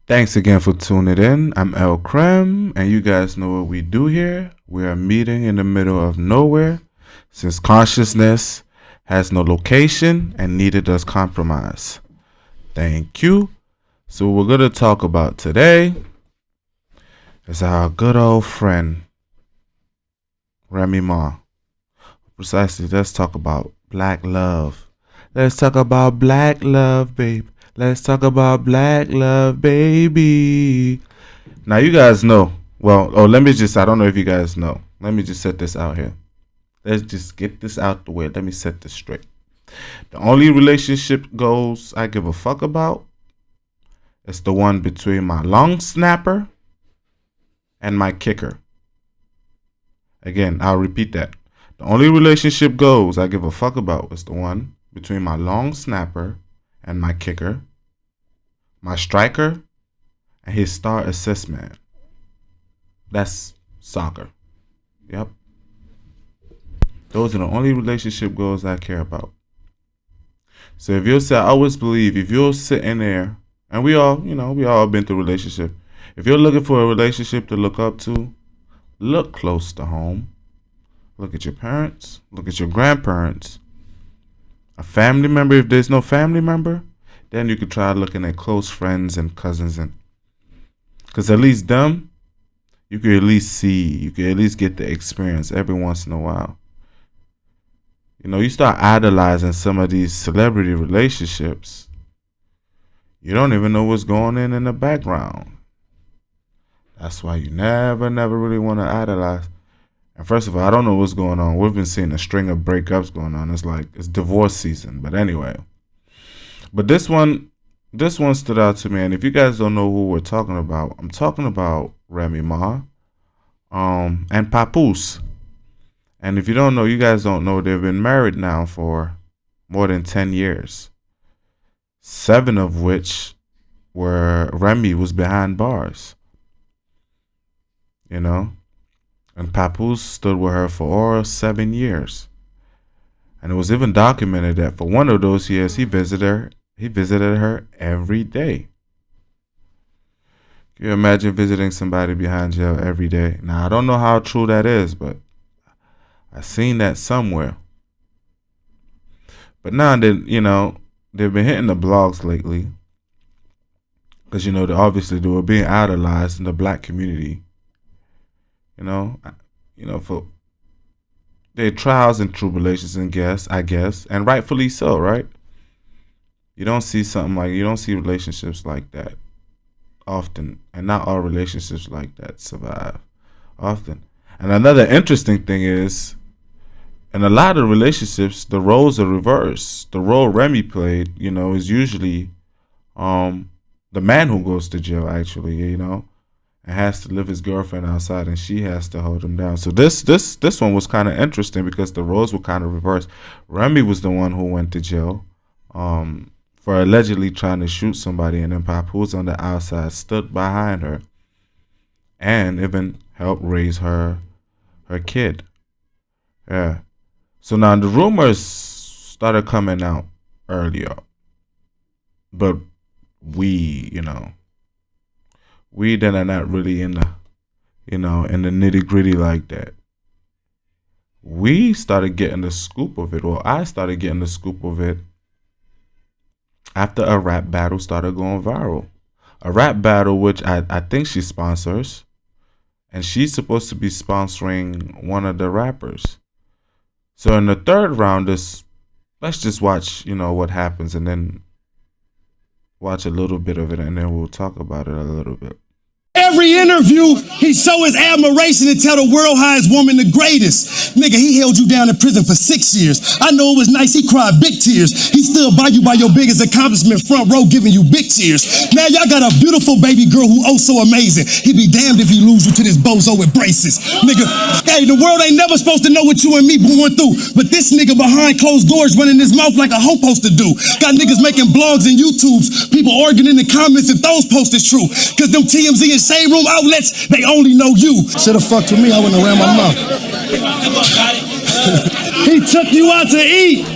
Thanks again for tuning in. I'm El Creme, and you guys know what we do here. We are meeting in the middle of nowhere since consciousness has no location and neither does compromise. Thank you. So, what we're going to talk about today is our good old friend, Remy Ma. Precisely, let's talk about black love. Let's talk about black love, babe. Let's talk about black love, baby. Now, you guys know. I don't know if you guys know. Let me just set this out here. Let's just get this out the way. Let me set this straight. The only relationship goals I give a fuck about is the one between my long snapper and my kicker. Again, I'll repeat that. The only relationship goals I give a fuck about is the one between my long snapper and my kicker, my striker, and his star assist man. That's soccer. Yep. Those are the only relationship goals I care about. So if you'll say, I always believe, if you're sitting there, and we all been through relationship. If you're looking for a relationship to look up to, look close to home. Look at your parents. Look at your grandparents. A family member. If there's no family member, then you could try looking at close friends and cousins, and because at least them, you could at least see, you could at least get the experience every once in a while. You start idolizing some of these celebrity relationships. You don't even know what's going on in the background. That's why you never really want to idolize. And first of all, I don't know what's going on. We've been seeing a string of breakups going on. It's divorce season. But anyway. But this one stood out to me. And if you guys don't know who we're talking about, I'm talking about Remy Ma and Papoose. And if you don't know, you guys don't know, they've been married now for more than 10 years. 7 of which were Remy was behind bars. And Papoose stood with her for all 7 years. And it was even documented that for one of those years, he visited her every day. Can you imagine visiting somebody behind jail every day? Now, I don't know how true that is, but I seen that somewhere. But now they've been hitting the blogs lately. Because, they were being idolized in the black community. For their trials and tribulations, I guess, and rightfully so, right? You don't see relationships like that often, and not all relationships like that survive often. And another interesting thing is, in a lot of relationships, the roles are reversed. The role Remy played, is usually the man who goes to jail, actually, and has to live his girlfriend outside, and she has to hold him down. So this one was kind of interesting because the roles were kind of reversed. Remy was the one who went to jail for allegedly trying to shoot somebody, and then Papoose on the outside stood behind her and even helped raise her kid. Yeah. So now the rumors started coming out earlier, but we then are not really in the nitty gritty like that. We started getting the scoop of it, or I started getting the scoop of it after a rap battle started going viral. A rap battle which I think she sponsors, and she's supposed to be sponsoring one of the rappers. So in the third round, let's just watch, what happens, and then watch a little bit of it, and then we'll talk about it a little bit. Every interview, he show his admiration and tell the world how his woman the greatest. Nigga, he held you down in prison for 6 years. I know it was nice, he cried big tears. He stood by you by your biggest accomplishment, front row giving you big tears. Now y'all got a beautiful baby girl who oh so amazing. He'd be damned if he lose you to this bozo with braces. Nigga, hey, the world ain't never supposed to know what you and me going through. But this nigga behind closed doors running his mouth like a hoe supposed to do. Got niggas making blogs and YouTubes, people arguing in the comments if those posts is true. Cause them TMZ and Shade Room outlets, they only know you. Should've fucked with me, I wouldn't have ran my mouth. He took you out to eat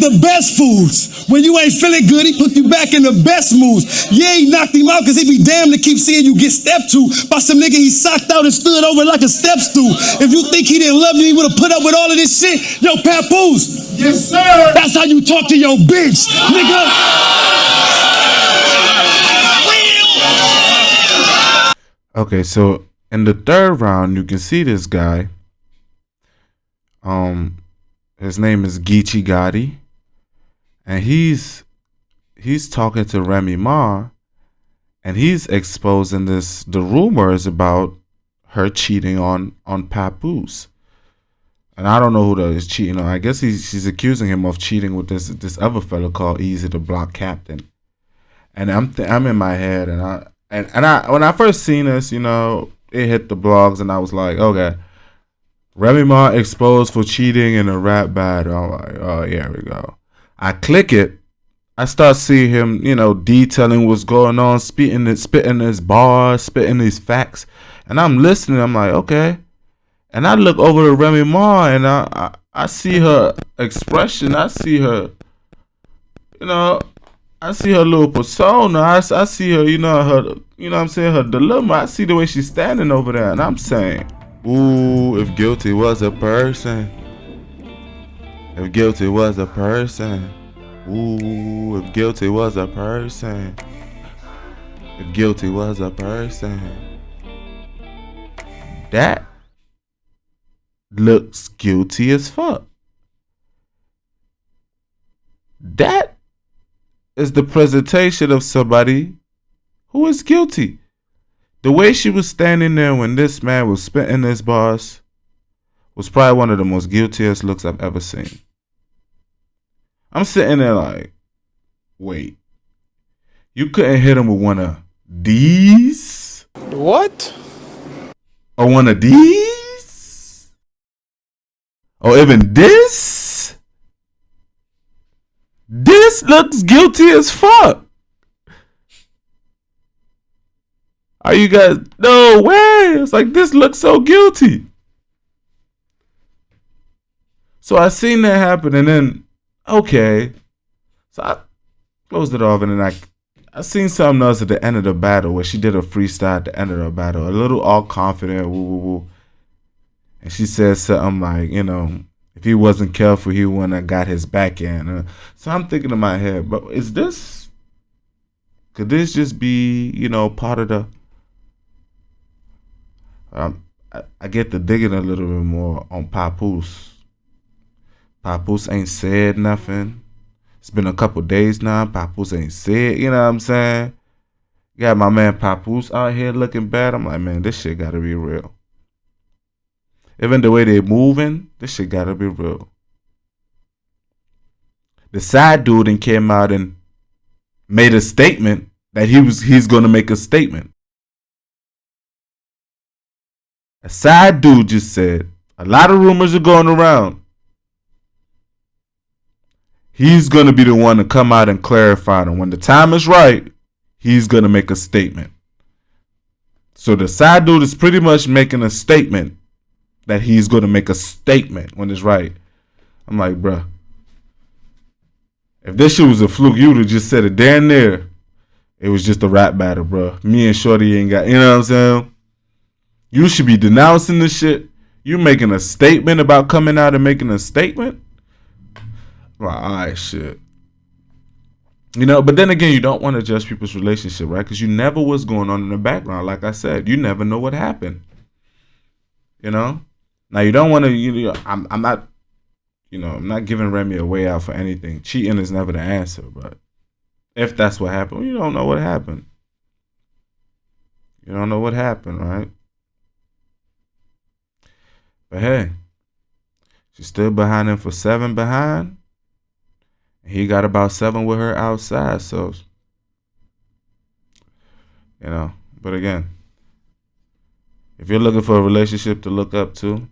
the best foods. When you ain't feeling good, he put you back in the best moods. Yeah, he knocked him out because he be damned to keep seeing you get stepped to by some nigga he socked out and stood over like a step stool. If you think he didn't love you, he would have put up with all of this shit. Yo, papoose. Yes, sir. That's how you talk to your bitch, nigga. Okay, so in the third round, you can see this guy. His name is Geechee Gotti, and he's talking to Remy Ma, and he's exposing the rumors about her cheating on Papoose. And I don't know who that is cheating on. I guess she's accusing him of cheating with this other fella called Easy the Block Captain. And I'm in my head, and I when I first seen this, you know, it hit the blogs, and I was like, okay, Remy Ma exposed for cheating in a rap battle. I'm like, oh, here we go. I click it. I start seeing him, you know, detailing what's going on, spitting his bars, spitting his facts, and I'm listening. I'm like, okay. And I look over to Remy Ma, and I see her expression. I see her, you know, I see her little persona. I see her, you know, what I'm saying, her dilemma. I see the way she's standing over there, and I'm saying, ooh, if guilty was a person. If guilty was a person. Ooh, if guilty was a person. If guilty was a person. That looks guilty as fuck. That is the presentation of somebody who is guilty. The way she was standing there when this man was spitting his bars was probably one of the most guiltiest looks I've ever seen. I'm sitting there like, wait, you couldn't hit him with one of these? What? Or one of these? Or even this? This looks guilty as fuck. Are you guys? No way. It's like, this looks so guilty. So I seen that happen, and then, okay. So I closed it off, and then I seen something else at the end of the battle where she did a freestyle at the end of the battle. A little all confident, woo, woo, woo. And she said something like, you know, if he wasn't careful, he wouldn't have got his back end. So I'm thinking in my head, but could this just be, you know, part of the, I get to digging a little bit more on Papoose. Papoose ain't said nothing. It's been a couple days now. Papoose ain't said, you know what I'm saying? Got my man Papoose out here looking bad. I'm like, man, this shit gotta be real. Even the way they moving, this shit gotta be real. The side dude and came out and made a statement that he's gonna make a statement. A side dude just said, a lot of rumors are going around. He's going to be the one to come out and clarify them. When the time is right, he's going to make a statement. So the side dude is pretty much making a statement that he's going to make a statement when it's right. I'm like, bruh, if this shit was a fluke, you would have just said it damn near. It was just a rap battle, bruh. Me and Shorty ain't got, you know what I'm saying? You should be denouncing this shit. You making a statement about coming out and making a statement? Well, alright, shit. You know, but then again, you don't want to judge people's relationship, right? Because you never what's going on in the background. Like I said, you never know what happened. You know? Now, you don't want to, you know, I'm not, you know, I'm not giving Remy a way out for anything. Cheating is never the answer, but if that's what happened, well, you don't know what happened. You don't know what happened, right? But hey, she stood behind him for 7 behind. He got about 7 with her outside, so, you know. But again, if you're looking for a relationship to look up to,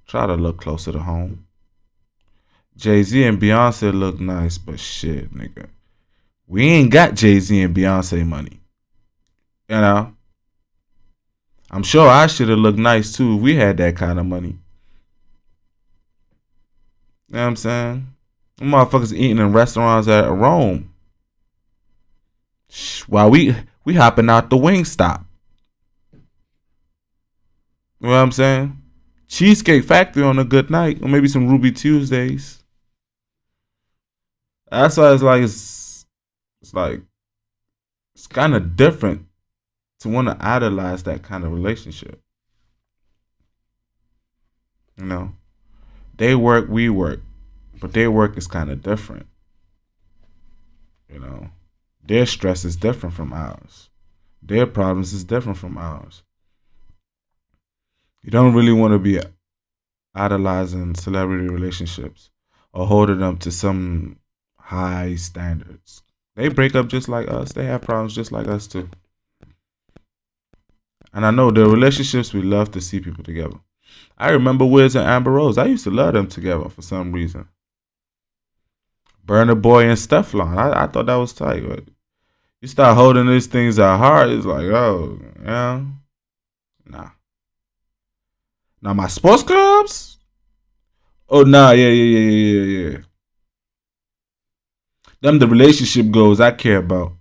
try to look closer to home. Jay-Z and Beyonce look nice, but shit, nigga. We ain't got Jay-Z and Beyonce money. You know? I'm sure I should have looked nice too if we had that kind of money. You know what I'm saying? Them motherfuckers eating in restaurants at Rome. While we hopping out the wing stop. You know what I'm saying? Cheesecake Factory on a good night. Or maybe some Ruby Tuesdays. That's why it's kind of different to want to idolize that kind of relationship. You know, they work, we work, but their work is kind of different. You know, their stress is different from ours. Their problems is different from ours. You don't really want to be idolizing celebrity relationships or holding them to some high standards. They break up just like us. They have problems just like us too. And I know the relationships we love to see people together. I remember Wiz and Amber Rose. I used to love them together for some reason. Burna Boy and Steflon. I thought that was tight. But you start holding these things at heart, it's like, oh, yeah. Nah. Now my sports clubs? Oh nah, yeah. Them the relationship goals I care about.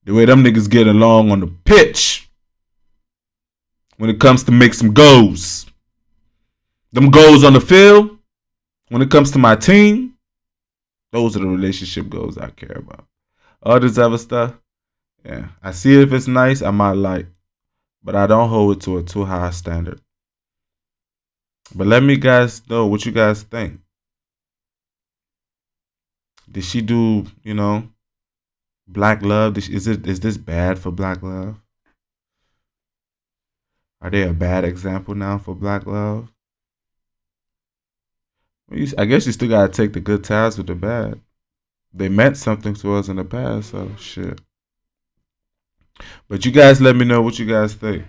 The way them niggas get along on the pitch. When it comes to make some goals. Them goals on the field. When it comes to my team. Those are the relationship goals I care about. All this other stuff, yeah. I see if it's nice, I might like. But I don't hold it to a too high standard. But let me guys know what you guys think. Did she do, black love? Is this bad for black love? Are they a bad example now for black love? I guess you still gotta take the good times with the bad. They meant something to us in the past, so shit. But you guys let me know what you guys think.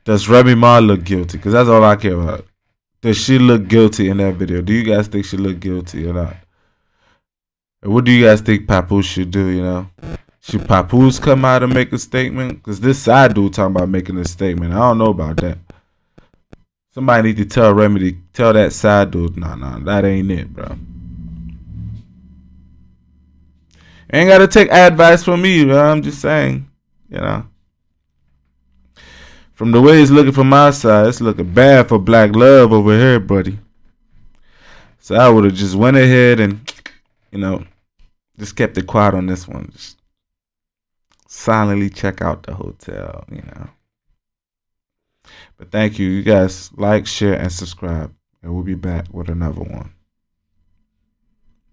Does Remy Ma look guilty? Because that's all I care about. Does she look guilty in that video? Do you guys think she looked guilty or not? And what do you guys think Papoose should do, Should Papoose come out and make a statement? Because this side dude talking about making a statement. I don't know about that. Somebody need to tell Remy to tell that side dude, nah, that ain't it, bro. Ain't gotta take advice from me, bro. I'm just saying, From the way it's looking from my side, it's looking bad for black love over here, buddy. So I would have just went ahead and, just kept it quiet on this one. Just silently check out the hotel, But thank you. You guys like, share, and subscribe. And we'll be back with another one.